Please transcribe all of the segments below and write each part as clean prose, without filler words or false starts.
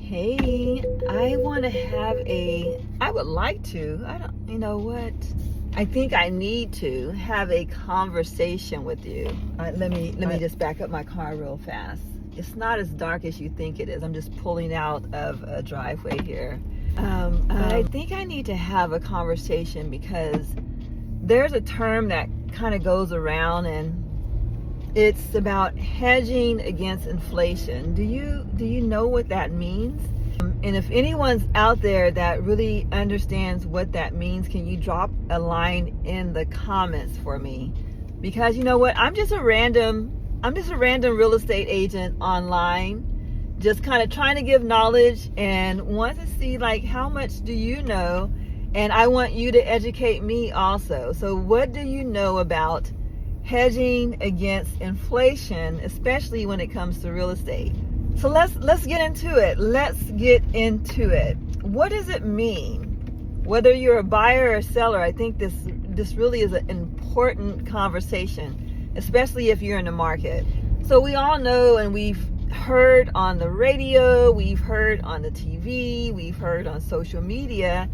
Hey, I want to have I would like to, you know what? I think I need to have a conversation with you. Let me just back up my car real fast. It's not as dark as you think it is. I'm just pulling out of a driveway here. I think I need to have a conversation because there's a term that kind of goes around, and it's about hedging against inflation. Do you know what that means? And if anyone's out there that really understands what that means, can you drop a line in the comments for me? Because you know what? I'm just a random real estate agent online, just kind of trying to give knowledge and want to see like how much do you know, and I want you to educate me also. So what do you know about hedging against inflation, especially when it comes to real estate? So let's get into it. What does it mean? Whether you're a buyer or a seller, I think this really is an important conversation, especially if you're in the market. So we all know, and we've heard on the radio, we've heard on the TV, we've heard on social media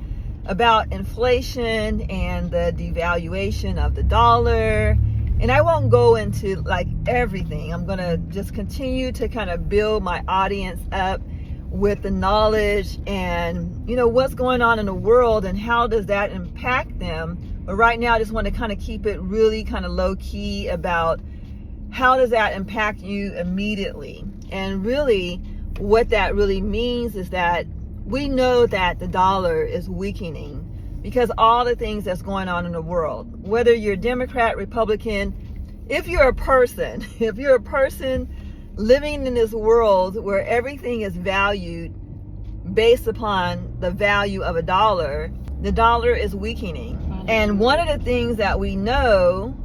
about inflation and the devaluation of the dollar. And I won't go into like everything. I'm going to just continue to kind of build my audience up with the knowledge and, you know, what's going on in the world and how does that impact them. But right now, I just want to kind of keep it really kind of low key about how does that impact you immediately. And really what that really means is that we know that the dollar is weakening because all the things that's going on in the world, whether you're Democrat, Republican, if you're a person living in this world where everything is valued based upon the value of a dollar, the dollar is weakening. And one of the things that we know,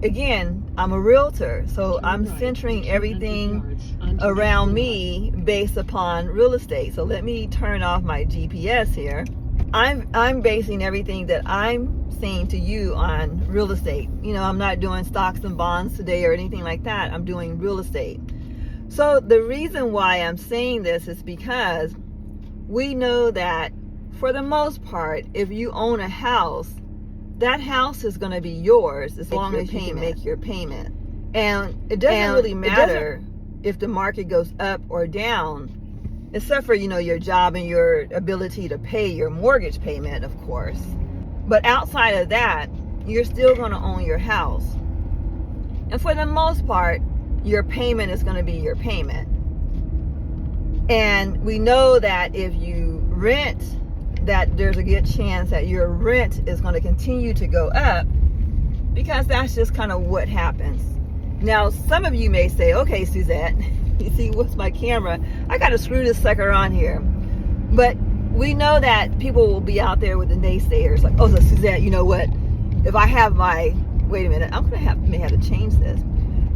again, I'm a realtor, so I'm centering everything around me based upon real estate. So let me turn off my GPS here. I'm basing everything that I'm saying to you on real estate. You know, I'm not doing stocks and bonds today or anything like that. I'm doing real estate. So the reason why I'm saying this is because we know that for the most part, if you own a house, that house is going to be yours as long as you can make your payment. And it doesn't really matter if the market goes up or down, except for, you know, your job and your ability to pay your mortgage payment, of course. But outside of that, you're still going to own your house. And for the most part, your payment is going to be your payment. And we know that if you rent, that there's a good chance that your rent is going to continue to go up because that's just kind of what happens. Now, some of you may say, okay, Suzette, you see, what's my camera? I got to screw this sucker on here. But we know that people will be out there with the naysayers like, oh, so Suzette, you know what? If I have wait a minute, may have to change this.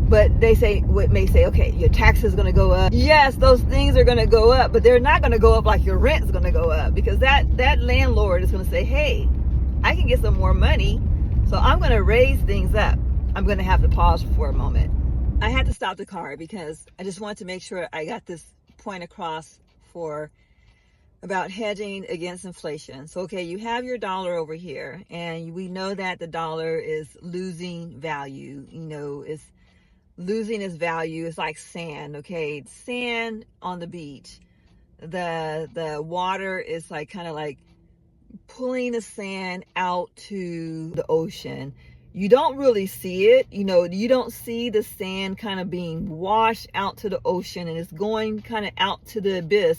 But may say, okay, your taxes are going to go up. Yes, those things are going to go up, but they're not going to go up like your rent is going to go up, because that landlord is going to say, hey, I can get some more money, so I'm going to raise things up. I'm going to have to pause for a moment. I had to stop the car because I just wanted to make sure I got this point across about hedging against inflation. So, okay, you have your dollar over here, and we know that the dollar is losing value. You know, it's losing its value. It's like sand, okay? Sand on the beach. The water is like kind of like pulling the sand out to the ocean. You don't really see it. You know, you don't see the sand kind of being washed out to the ocean and it's going kind of out to the abyss.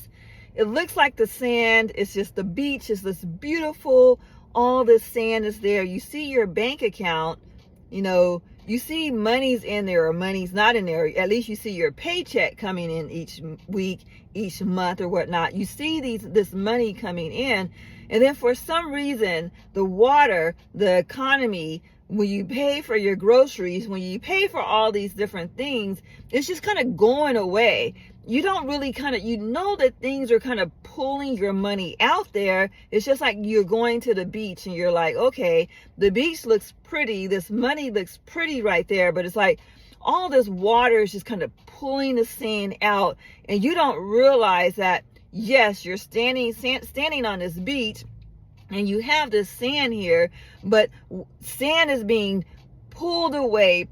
It looks like the sand is just the beach is this beautiful. All this sand is there. You see your bank account, you know, you see money's in there or money's not in there. At least you see your paycheck coming in each week, each month or whatnot. You see this money coming in. And then for some reason, the water, the economy, when you pay for your groceries, when you pay for all these different things, it's just kind of going away. You don't really you know that things are kind of pulling your money out there. It's just like you're going to the beach and you're like, okay, the beach looks pretty. This money looks pretty right there. But it's like all this water is just kind of pulling the sand out. And you don't realize that yes, you're standing on this beach and you have this sand here, but sand is being pulled away,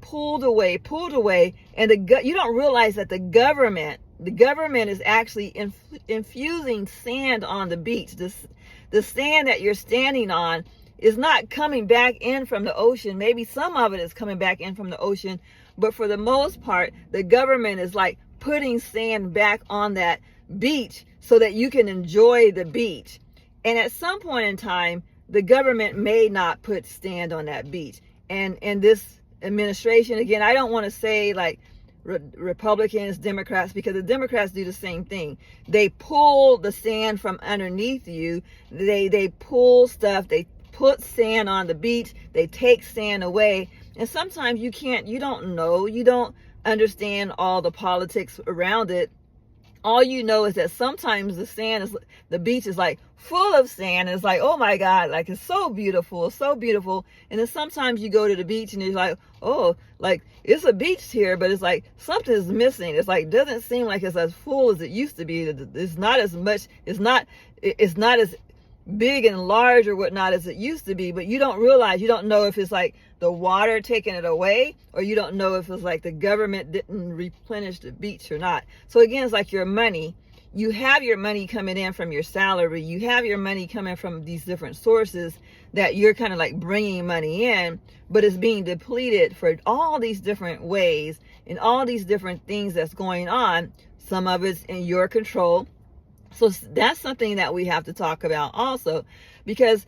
and you don't realize that the government is actually infusing sand on the beach. The sand that you're standing on is not coming back in from the ocean. Maybe some of it is coming back in from the ocean, but for the most part, the government is like putting sand back on that beach so that you can enjoy the beach. And at some point in time, the government may not put sand on that beach. And this administration, again, I don't want to say like Republicans, Democrats, because the Democrats do the same thing. They pull the sand from underneath you. They pull stuff. They put sand on the beach. They take sand away. And sometimes you don't understand all the politics around it. All you know is that sometimes the beach is like full of sand. And it's like, oh my God, like it's so beautiful, so beautiful. And then sometimes you go to the beach and you're like, oh, like it's a beach here, but it's like something is missing. It's like, doesn't seem like it's as full as it used to be. It's not as much, it's not as big and large or whatnot as it used to be, but you don't know if it's like the water taking it away, or you don't know if it's like the government didn't replenish the beach or not. So again, it's like your money. You have your money coming in from your salary. You have your money coming from these different sources that you're kind of like bringing money in, but it's being depleted for all these different ways and all these different things that's going on. Some of it's in your control. So that's something that we have to talk about also, because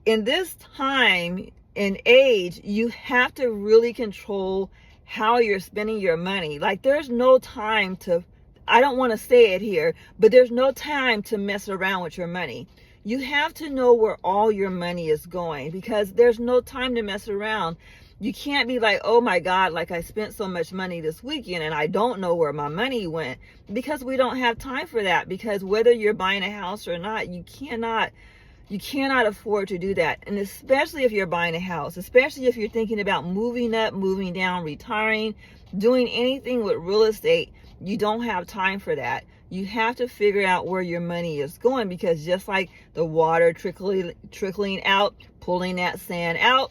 in this time and age, you have to really control how you're spending your money. Like there's no time to, I don't want to say it here, but there's no time to mess around with your money. You have to know where all your money is going, because there's no time to mess around. You can't be like, oh my God, like I spent so much money this weekend and I don't know where my money went, because we don't have time for that. Because whether you're buying a house or not, you cannot afford to do that. And especially if you're buying a house, especially if you're thinking about moving up, moving down, retiring, doing anything with real estate, you don't have time for that. You have to figure out where your money is going, because just like the water trickling out, pulling that sand out,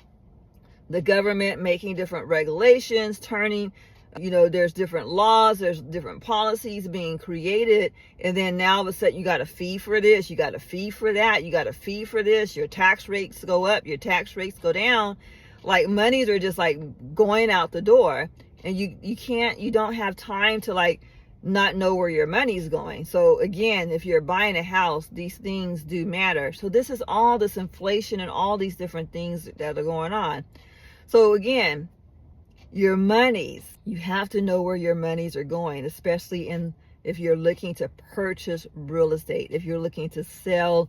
the government making different regulations, there's different laws, there's different policies being created. And then now all of a sudden you got a fee for this, you got a fee for that, you got a fee for this, your tax rates go up, your tax rates go down. Like monies are just like going out the door, and you don't have time to like not know where your money's going. So again, if you're buying a house, these things do matter. So this is all this inflation and all these different things that are going on. So again, your monies, you have to know where your monies are going, especially if you're looking to purchase real estate. If you're looking to sell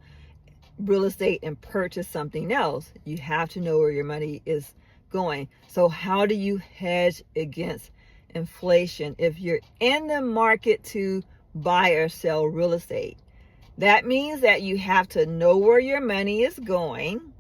real estate and purchase something else, you have to know where your money is going. So how do you hedge against inflation if you're in the market to buy or sell real estate? That means that you have to know where your money is going.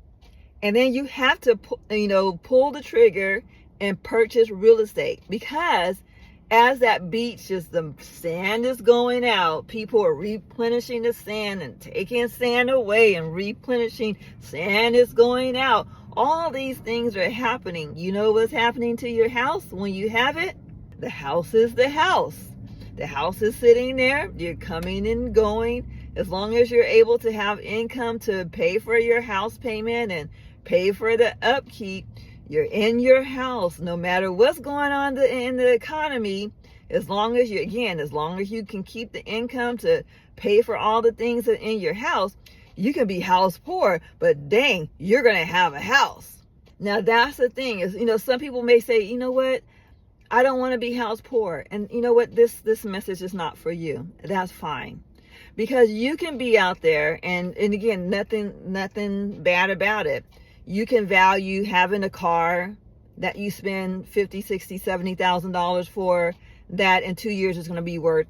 And then you have to, pull the trigger and purchase real estate, because as that beach, the sand is going out, people are replenishing the sand and taking sand away and replenishing. Sand is going out. All these things are happening. You know what's happening to your house when you have it? The house is the house. The house is sitting there. You're coming and going. As long as you're able to have income to pay for your house payment and pay for the upkeep, you're in your house. No matter what's going on in the economy, as long as you can keep the income to pay for all the things that in your house, you can be house poor, but dang, you're going to have a house. Now that's the thing is, some people may say, you know what, I don't want to be house poor. And you know what, this message is not for you. That's fine. Because you can be out there and again, nothing bad about it. You can value having a car that you spend $50,000, $60,000, $70,000 for, that in 2 years is going to be worth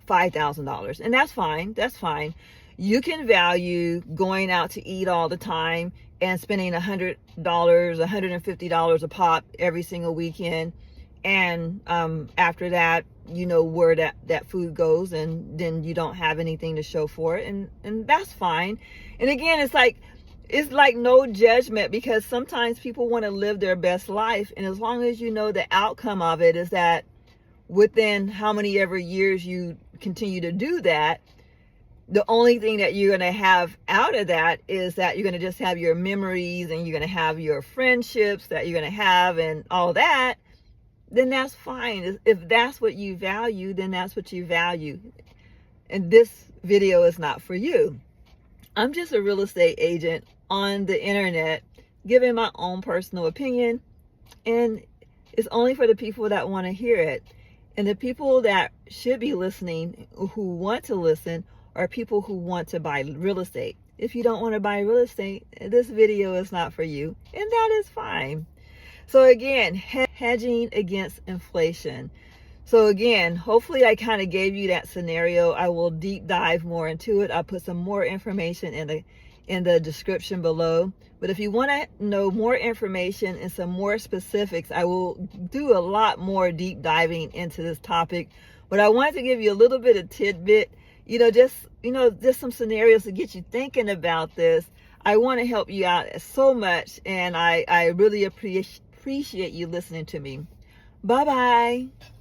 $5,000. And that's fine. That's fine. You can value going out to eat all the time and spending $100, $150 a pop every single weekend. and after that, you know where that food goes, and then you don't have anything to show for it, and that's fine. And again, it's like no judgment, because sometimes people want to live their best life, and as long as you know the outcome of it is that within how many ever years you continue to do that, the only thing that you're going to have out of that is that you're going to just have your memories, and you're going to have your friendships that you're going to have and all that, then that's fine. If that's what you value, then that's what you value. And this video is not for you. I'm just a real estate agent on the internet giving my own personal opinion, and it's only for the people that want to hear it. And the people that should be listening, who want to listen, are people who want to buy real estate. If you don't want to buy real estate, this video is not for you, and that is fine. So again, hedging against inflation. So again, hopefully I kind of gave you that scenario. I will deep dive more into it. I'll put some more information in the description below. But if you want to know more information and some more specifics, I will do a lot more deep diving into this topic. But I wanted to give you a little bit of tidbit, just some scenarios to get you thinking about this. I want to help you out so much, and I really appreciate you listening to me. Bye-bye.